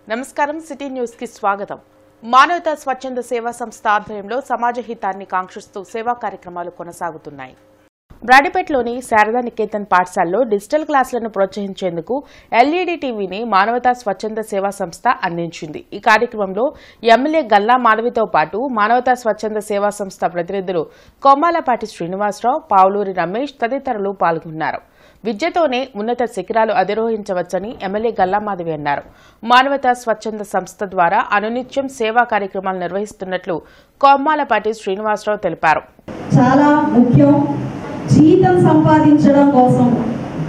నమస్కారం city news కి స్వాగతం. మానవతా స్వచ్ఛంద సేవా సంస్థ ఆధ్వర్యంలో సమాజ హితాన్ని కాంక్షిస్తూ సేవా కార్యక్రమాలు కొనసాగుతున్నాయి. బ్రాడీపేటలోని శారదా నికేతన్ పాఠశాలలో డిజిటల్ క్లాసులను ప్రోత్సహించేందుకు ఎల్ఈడీ టీవీని మానవతా స్వచ్ఛంద సేవా సంస్థ అందించింది. ఈ కార్యక్రమంలో ఎమ్మెల్యే గల్లా మాధవితో పాటు మానవతా స్వచ్ఛంద సేవా సంస్థ ప్రతినిధులు కొమ్మాలపాటి శ్రీనివాసరావు, పావులూరి రమేష్ తదితరులు పాల్గొన్నారు. విద్యతోనే ఉన్నత శిఖరాలు అధిరోహించవచ్చని ఎమ్మెల్యే గల్లా మాధవి అన్నారు. మానవతా స్వచ్ఛంద సంస్థ ద్వారా అనునిత్యం సేవా కార్యక్రమాలు నిర్వహిస్తున్నట్లు కొమ్మాలపాటి శ్రీనివాసరావు తెలిపారు. చాలా ముఖ్యం. జీతం సంపాదించడం కోసం,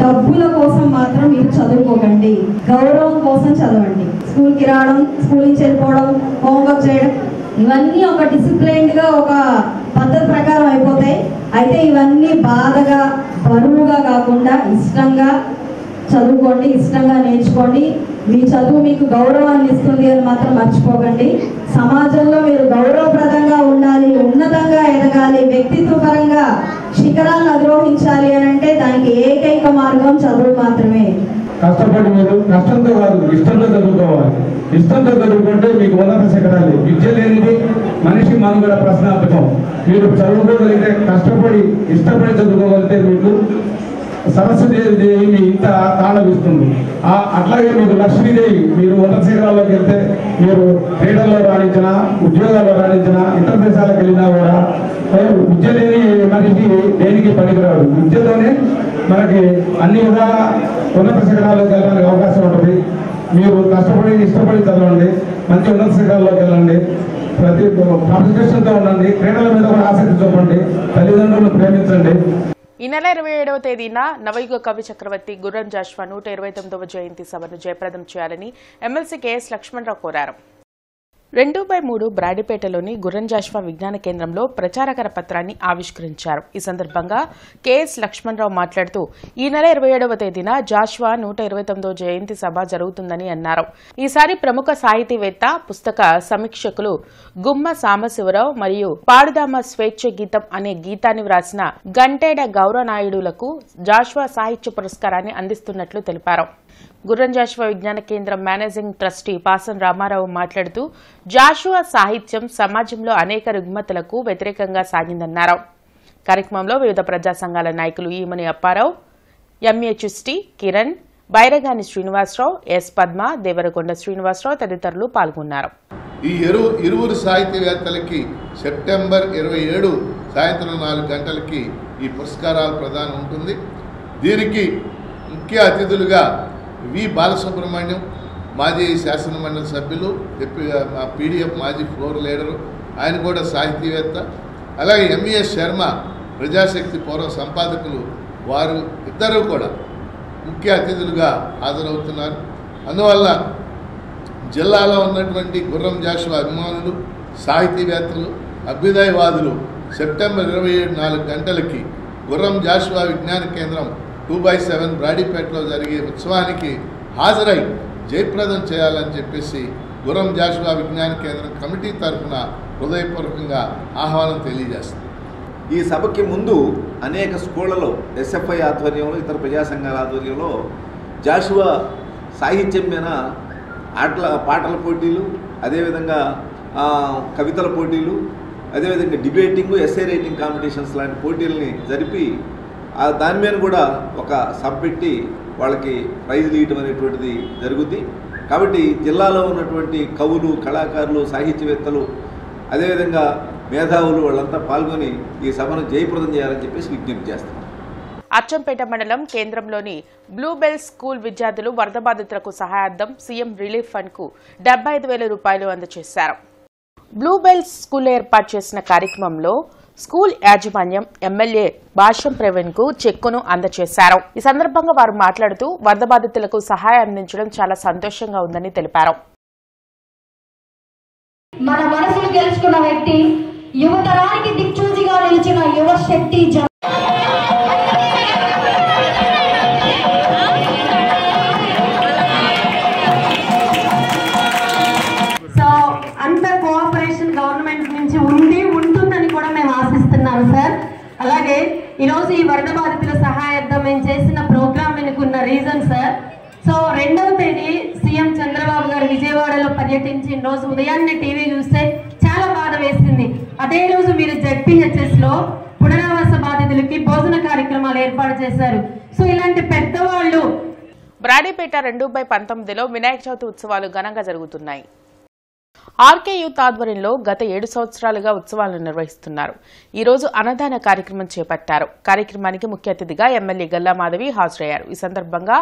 డబ్బుల కోసం మాత్రం మీరు చదువుకోకండి. గౌరవం కోసం చదవండి. స్కూల్కి రావడం, స్కూల్ నుంచి వెళ్ళిపోవడం, హోంవర్క్ చేయడం, ఇవన్నీ ఒక డిసిప్లైన్డ్గా ఒక పద్ధతి ప్రకారం అయిపోతాయి. అయితే ఇవన్నీ బాధగా, బరువుగా కాకుండా ఇష్టంగా చదువుకోండి, ఇష్టంగా నేర్చుకోండి. మీ చదువు మీకు గౌరవాన్ని ఇస్తుంది అని మాత్రం మర్చిపోకండి. సమాజంలో మీరు గౌరవప్రదంగా ఉండాలి, ఉన్నతంగా ఎదగాలి, వ్యక్తిత్వపరంగా శిఖరాలను అధిరోహించాలి అని అంటే దానికి ఏకైక మార్గం చదువు మాత్రమే. కష్టపడి మీరు కష్టంతో కాదు, ఇష్టంతో చదువుకోవాలి. ఇష్టంతో చదువుకుంటే మీకు ఉన్నత శిఖరాలు. విద్య లేనిది మనిషి మనుగడ ప్రశ్నార్థకం. మీరు చదువుకోగలిగితే, కష్టపడి ఇష్టపడి చదువుకోగలిగితే మీకు సరస్వతి దేవి మీ ఇంత తాళవిస్తుంది. అట్లాగే మీకు లక్ష్మీదేవి, మీరు ఉన్నత శిఖరాల్లోకి వెళ్తే మీరు క్రీడల్లో రాణించినా, ఉద్యోగాల్లో రాణించినా, ఇతర దేశాలకు వెళ్ళినా కూడా విద్య లేని మనిషి దేనికి పనికిరాడు. విద్యతోనే మనకి అన్ని విధాలా ఉన్నత శిఖరాల్లోకి వెళ్ళడానికి అవకాశం ఉంటుంది. మీరు కష్టపడి ఇష్టపడి చదవండి, మంచి ఉన్నత శిఖరాల్లోకి వెళ్ళండి, ప్రతి కాన్సన్ట్రేషన్తో ఉండండి, క్రీడల మీద కూడా ఆసక్తి చూపండి, తల్లిదండ్రులను ప్రేమించండి. ఈ నెల 27వ తేదీన నవయుగ కవి చక్రవర్తి గుర్రం జాషువా 129వ జయంతి సభను జయప్రదం చేయాలని ఎమ్మెల్సీ కెఎస్ లక్ష్మణరావు కోరారు. 2/3 బ్రాడీపేటలోని గుర్రం జాషువా విజ్ఞాన కేంద్రంలో ప్రచార కరపత్రాన్ని ఆవిష్కరించారు. ఈ సందర్భంగా కెఎస్ లక్ష్మణరావు మాట్లాడుతూ ఈ నెల 27వ తేదీన జాషువా 129వ జయంతి సభ జరుగుతుందని అన్నారు. ఈసారి ప్రముఖ సాహితీవేత్త, పుస్తక సమీక్షకులు గుమ్మ సాంబశివరావు మరియు పాడుదామ స్వేచ్ఛ గీతం అనే గీతాన్ని వ్రాసిన గంటేడ గౌరనాయుడులకు జాషువా సాహిత్య పురస్కారాన్ని అందిస్తున్నట్లు తెలిపారు. గుర్రం జాషువా విజ్ఞాన కేంద్రం మేనేజింగ్ ట్రస్టీ పాసన్ రామారావు మాట్లాడుతూ జాషువా సాహిత్యం సమాజంలో అనేక రుగ్మతలకు వ్యతిరేకంగా సాగిందన్నారు. కార్యక్రమంలో వివిధ ప్రజా సంఘాల నాయకులు ఈమని అప్పారావు, ఎంఏ చిస్టి, కిరణ్, బైరగాని శ్రీనివాసరావు, ఎస్ పద్మ, దేవరకొండ శ్రీనివాసరావు తదితరులు పాల్గొన్నారు. ఈ ఇరువురు సాహితీవేత్తలకి సెప్టెంబర్ 27 సాయంత్రం 4 గంటలకి ఈ పురస్కారాల ప్రదానం ఉంటుంది. దీనికి ముఖ్య అతిథులుగా వి బాలసుబ్రహ్మణ్యం, మాజీ శాసనమండలి సభ్యులు, పీడీఎఫ్ మాజీ ఫ్లోర్ లీడరు, ఆయన కూడా సాహితీవేత్త. అలాగే ఎంవిఎస్ శర్మ, ప్రజాశక్తి పూర్వ సంపాదకులు, వారు ఇద్దరు కూడా ముఖ్య అతిథులుగా హాజరవుతున్నారు. అందువల్ల జిల్లాలో ఉన్నటువంటి గుర్రం జాషువా అభిమానులు, సాహితీవేత్తలు, అభ్యుదయవాదులు సెప్టెంబర్ 27 4 గంటలకి గుర్రం జాషువా విజ్ఞాన కేంద్రం 2/7 బ్రాడీపేటలో జరిగే ఉత్సవానికి హాజరై జయప్రదం చేయాలని చెప్పేసి గుర్రం జాషువా విజ్ఞాన కేంద్రం కమిటీ తరఫున హృదయపూర్వకంగా ఆహ్వానం తెలియజేస్తుంది. ఈ సభకి ముందు అనేక స్కూళ్లలో ఎస్ఎఫ్ఐ ఆధ్వర్యంలో, ఇతర ప్రజా సంఘాల ఆధ్వర్యంలో జాషువా సాహిత్యం మీద పాటల పోటీలు, అదేవిధంగా కవితల పోటీలు, అదేవిధంగా డిబేటింగ్, ఎస్ఏ రైటింగ్ కాంపిటీషన్స్ లాంటి పోటీలని జరిపి దాని మీద కూడా ఒక సభ పెట్టి వాళ్ళకి ప్రైజులు ఇవ్వడం అనేటువంటిది జరుగుద్ది. కాబట్టి జిల్లాలో ఉన్నటువంటి కవులు, కళాకారులు, సాహిత్యవేత్తలు, అదేవిధంగా మేధావులు వాళ్ళంతా పాల్గొని ఈ సభను జయప్రదం చేయాలని చెప్పేసి విజ్ఞప్తి చేస్తారు. అచ్చంపేట మండలం కేంద్రంలోని బ్లూబెల్ స్కూల్ విద్యార్థులు వరద బాధితులకు సహాయార్థం సీఎం రిలీఫ్ ఫండ్ కు 75,000 రూపాయలు అందజేశారు. బ్లూబెల్ స్కూల్ ఏర్పాటు చేసిన కార్యక్రమంలో స్కూల్ యాజమాన్యం ఎమ్మెల్యే భాష్యం ప్రవీణ్ కు చెక్కును అందజేశారు. ఈ సందర్భంగా వారు మాట్లాడుతూ వరద బాధితులకు సహాయం అందించడం చాలా సంతోషంగా ఉందని తెలిపారు. మన మనసును గెలుచుకున్న వ్యక్తి, యువతరానికి దిక్సూచిగా నిలిచిన యువ శక్తి. సో అంత కోఆపరేషన్ గవర్నమెంట్ నుంచి ఉంటుందని కూడా మేము ఆశిస్తున్నాము సార్. అలాగే ఈరోజు ఈ వరద బాధితుల సహాయార్థం మేము చేసిన ప్రోగ్రామ్ వెనుకున్న రీజన్ సార్. సో 2వ తేదీ సీఎం చంద్రబాబు గారు విజయవాడ పర్యటించిన రోజు ఉదయాన్నే టీవీ చూస్తే చాలా బాధ వేసింది. అదే రోజు మీరు ZPHSలో పునరావాస బాధితులకి భోజన కార్యక్రమాలు ఏర్పాటు చేశారు. సో ఇలాంటి పెద్దవాళ్ళు. బ్రాడీపేట 2/19లో వినాయక చవితి ఉత్సవాలు ఘనంగా జరుగుతున్నాయి. ఆర్కే యూత్ ఆధ్వర్యంలో గత 7 సంవత్సరాలుగా ఉత్సవాలను నిర్వహిస్తున్నారు. ఈ రోజు అన్నదాన కార్యక్రమం చేపట్టారు. కార్యక్రమానికి ముఖ్య అతిథిగా ఎమ్మెల్యే గల్లా మాధవి హాజరయ్యారు. ఈ సందర్భంగా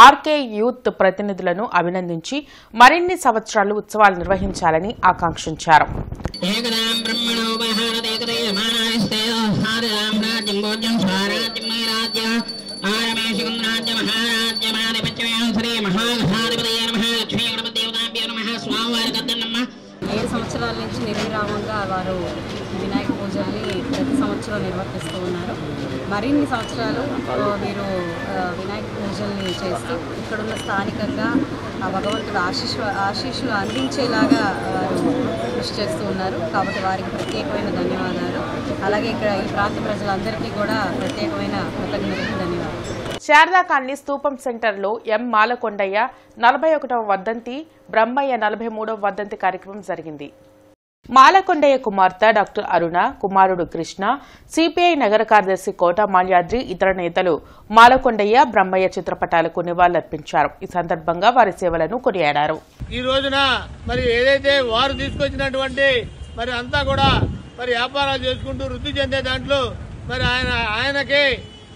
ఆర్కే యూత్ ప్రతినిధులను అభినందించి మరిన్ని సంవత్సరాలు ఉత్సవాలు నిర్వహించాలని ఆకాంక్షించారు. సంవత్సరాల నుంచి నిర్విరామంగా వారు వినాయక పూజల్ని ప్రతి సంవత్సరం నిర్వర్తిస్తూ ఉన్నారు. మరిన్ని సంవత్సరాలు వీరు వినాయక పూజల్ని చేస్తూ ఇక్కడున్న స్థానికంగా భగవంతుడు ఆశీస్సులు అందించేలాగా వారు కృషి చేస్తూ ఉన్నారు. కాబట్టి వారికి ప్రత్యేకమైన ధన్యవాదాలు. అలాగే ఇక్కడ ఈ ప్రాంత ప్రజలందరికీ కూడా ప్రత్యేకమైన కృతజ్ఞతలు, ధన్యవాదాలు. శారదా కాలనీ స్తూపం సెంటర్లో ఎం మాలకొండయ్య 41వ వర్ధంతి, బ్రహ్మయ్య 43వ వర్ధంతి కార్యక్రమం జరిగింది. మాలకొండయ్య కుమార్తె డాక్టర్ అరుణ, కుమారుడు కృష్ణ, సిపిఐ నగర కార్యదర్శి కోట మాల్యాద్రి, ఇతర నేతలు మాలకొండయ్య, బ్రహ్మయ్య చిత్రపటాలకు నివాళులర్పించారు. ఈ సందర్భంగా వారి సేవలను కొనియాడారు. ఈ రోజున మరి ఏదైతే వారు తీసుకొచ్చినటువంటి మరి అంతా కూడా మరి వ్యాపారాలు చేసుకుంటూ వృద్ధి చెందే దాంట్లో మరి ఆయనకి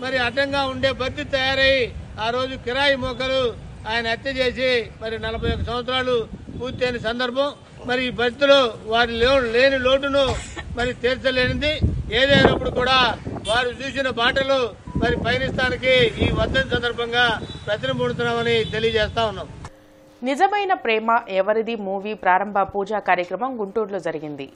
మరి అడ్డంగా ఉండే పరిస్థితి తయారై ఆ రోజు కిరాయి మోకలు ఆయన హత్య చేసి మరి 41 సంవత్సరాలు పూర్తయిన సందర్భం. మరి ఈ పరిస్థితులు వారి లేని లోటును మరి తీర్చలేనిది. ఏదైనప్పుడు కూడా వారు చూసిన బాటలు మరి పయనిస్తానికి ఈ వర్ధంతి సందర్భంగా ప్రతినబడుతున్నామని తెలియజేస్తా ఉన్నాం. నిజమైన ప్రేమ ఎవరిది మూవీ ప్రారంభ పూజా కార్యక్రమం గుంటూరులో జరిగింది.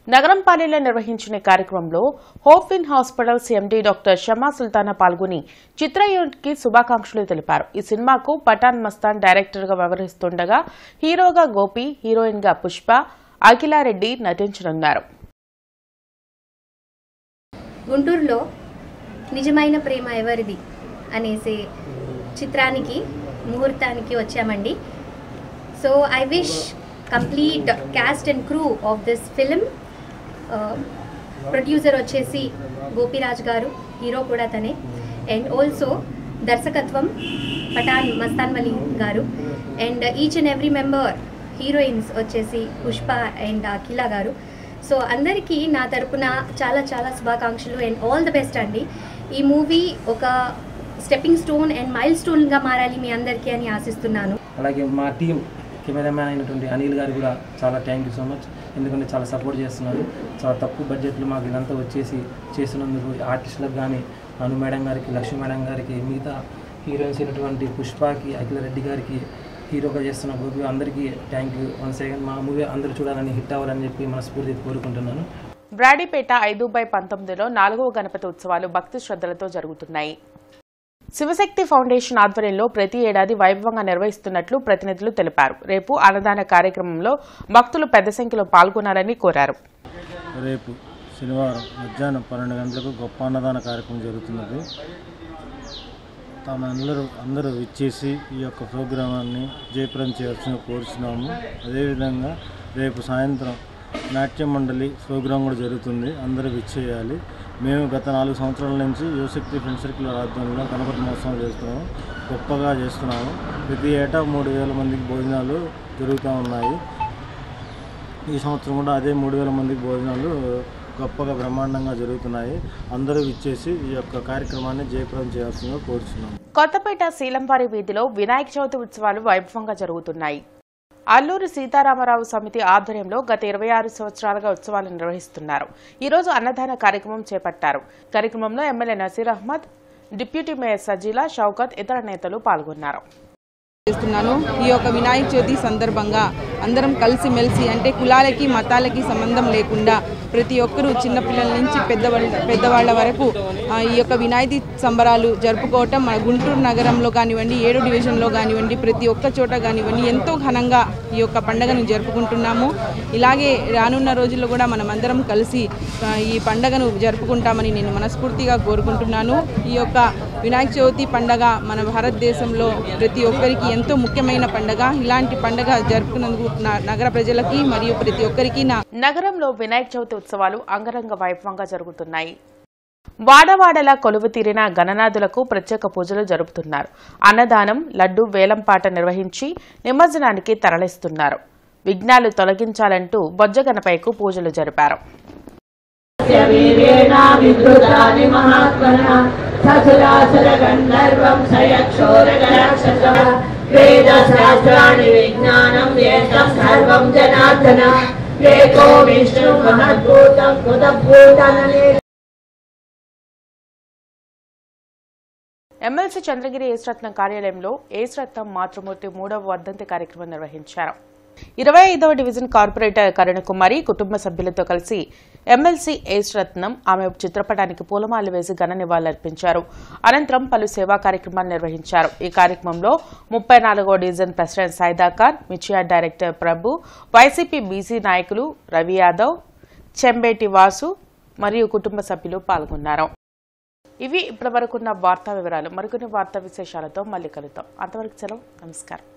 నగరంపాలెంలో నిర్వహించిన కార్యక్రమంలో Hopewin hospitals MD doctor Shama Sultana పాల్గొని చిత్ర యూనిట్కి శుభాకాంక్షలు తెలిపారు. ఈ సినిమాకు పఠాన్ మస్తాన్ డైరెక్టర్గా వ్యవహరిస్తుండగా హీరోగా గోపి, హీరోయిన్గా పుష్ప, అఖిలారెడ్డి నటించనున్నారు. గుంటూరులో నిజమైన ప్రేమ ఎవరిది అనేసి చిత్రానికి ముహూర్తానికి వచ్చామండి. So I wish complete caste and crew of this film. Producer వచ్చేసి గోపిరాజ్ గారు, హీరో కూడా తనే, అండ్ ఆల్సో దర్శకత్వం పఠాన్ మస్తాన్ వలి గారు, and each and every member heroines వచ్చేసి పుష్ప అండ్ అఖిల గారు. సో అందరికీ నా తరపున చాలా చాలా శుభాకాంక్షలు అండ్ ఆల్ ది బెస్ట్ అండి. ఈ మూవీ ఒక స్టెప్పింగ్ స్టోన్ అండ్ మైల్ స్టోన్గా మారాలి మీ అందరికీ అని ఆశిస్తున్నాను. అలాగే మా టీం కెమెరామ్యాన్ అయినటువంటి అనిల్ గారు కూడా చాలా థ్యాంక్ యూ సో మచ్. ఎందుకంటే చాలా సపోర్ట్ చేస్తున్నారు. చాలా తక్కువ బడ్జెట్లో మాకు ఇదంతా వచ్చేసి చేస్తున్నందుకు ఆర్టిస్టులకు కానీ అను మేడం గారికి, లక్ష్మీ మేడం గారికి, మిగతా హీరోయిన్స్ అయినటువంటి పుష్పకి, అఖిలారెడ్డి గారికి, హీరోగా చేస్తున్న గోపి అందరికీ థ్యాంక్ యూ. వన్స్ అగైన్ మా మూవీ అందరూ చూడాలని, హిట్ అవ్వాలని చెప్పి మనస్ఫూర్తిగా కోరుకుంటున్నాను. బ్రాడీపేట 5/19లో 4వ గణపతి ఉత్సవాలు భక్తి శ్రద్ధలతో జరుగుతున్నాయి. శివశక్తి ఫౌండేషన్ ఆధ్వర్యంలో ప్రతి ఏడాది వైభవంగా నిర్వహిస్తున్నట్లు ప్రతినిధులు తెలిపారు. రేపు అన్నదాన కార్యక్రమంలో భక్తులు పెద్ద సంఖ్యలో పాల్గొనాలని కోరారు. రేపు శనివారం మధ్యాహ్నం 12 గంటలకు గొప్ప అన్నదాన కార్యక్రమం జరుగుతున్నది. అందరూ ఇచ్చేసి ఈ యొక్క ప్రోగ్రామాన్ని జయప్రదం చేయాల్సిందిగా కోరుచున్నాము. అదేవిధంగా రేపు సాయంత్రం నాట్య మండలి ప్రోగ్రాం కూడా జరుగుతుంది. అందరూ విచ్చేయాలి. మేము గత 4 సంవత్సరాల నుంచి యువశక్తి ఫ్రెండ్ సర్కిల్ ఆధ్వర్యంలో గణపతి మహోత్సవం చేస్తున్నాము. గొప్పగా చేస్తున్నాము. ప్రతి ఏటా 3000 మందికి భోజనాలు జరుగుతూ ఉన్నాయి. ఈ సంవత్సరం కూడా అదే 3000 మందికి భోజనాలు గొప్పగా బ్రహ్మాండంగా జరుగుతున్నాయి. అందరూ ఇచ్చేసి ఈ యొక్క కార్యక్రమాన్ని జయప్రదం చేయాల్సిందిగా కోరుచున్నాము. కొత్తపేట శీలంపారి వీధిలో వినాయక చవితి ఉత్సవాలు వైభవంగా జరుగుతున్నాయి. అల్లూరి సీతారామరావు సమితి ఆధ్వర్యంలో గత 26 సంవత్సరాలుగా ఉత్సవాలు నిర్వహిస్తున్నారు. ఈ రోజు అన్నదాన కార్యక్రమం చేపట్టారు. కార్యక్రమంలో MLA Naseer Ahmed, deputy mayor Sajeela, Shaukat, ఇతర నేతలు పాల్గొన్నారు. ఈ యొక్క వినాయక చవితి సందర్భంగా అందరం కలిసిమెలిసి, అంటే కులాలకి మతాలకి సంబంధం లేకుండా ప్రతి ఒక్కరూ చిన్నపిల్లల నుంచి పెద్దవాళ్ల వరకు ఈ యొక్క వినాయక సంబరాలు జరుపుకోవటం మన గుంటూరు నగరంలో కానివ్వండి, 7 డివిజన్లో కానివ్వండి, ప్రతి ఒక్క చోట కానివ్వండి ఎంతో ఘనంగా ఈ యొక్క పండుగను జరుపుకుంటున్నాము. ఇలాగే రానున్న రోజుల్లో కూడా మనం అందరం కలిసి ఈ పండుగను జరుపుకుంటామని నేను మనస్ఫూర్తిగా కోరుకుంటున్నాను. ఈ యొక్క వినాయక చవితి పండగ మన భారతదేశంలో ప్రతి ఒక్కరికి ఎంతో ముఖ్యమైన పండగ. ఇలాంటి పండగ జరుపుకున్నందుకు నగర ప్రజలకి మరియు ప్రతి ఒక్కరికి నగరంలో వినాయక చవితి ఉత్సవాలు అంగరంగ వైభవంగా జరుగుతున్నాయి. వాడవాడలా కొలువు తీరిన గణనాథులకు ప్రత్యేక పూజలు జరుపుతున్నారు. అన్నదానం, లడ్డు వేలంపాట నిర్వహించి నిమజ్జనానికి తరలిస్తున్నారు. విఘ్నాలు తొలగించాలంటూ బొజ్జగణపైకు పూజలు జరిపారు. ఎమ్మెల్సీ చంద్రగిరి ఏస్రత్నం కార్యాలయంలో ఏస్రత్నం మాతృమూర్తి 3వ వర్ధంతి కార్యక్రమం నిర్వహించారు. 25వ డివిజన్ కార్పొరేటర్ కరుణకుమారి కుటుంబ సభ్యులతో కలిసి ఎమ్మెల్సీ ఏస్రత్నం ఆమె చిత్రపటానికి పూలమాలలు వేసి ఘన నివాళులర్పించారు. అనంతరం పలు సేవా కార్యక్రమాలు నిర్వహించారు. ఈ కార్యక్రమంలో 34వ డివిజన్ ప్రెసిడెంట్ సైదాఖాన్, మిర్చియాడ్ డైరెక్టర్ ప్రభు, వైసీపీ బీసీ నాయకులు రవి యాదవ్, చెంబేటి వాసు మరియు కుటుంబ సభ్యులు పాల్గొన్నారు. ఇవి ఇప్పటివరకున్న వార్తా వివరాలు. మరికొన్ని వార్తా విశేషాలతో మళ్ళీ కలుద్దాం. అంతవరకు సెలవు. నమస్కారం.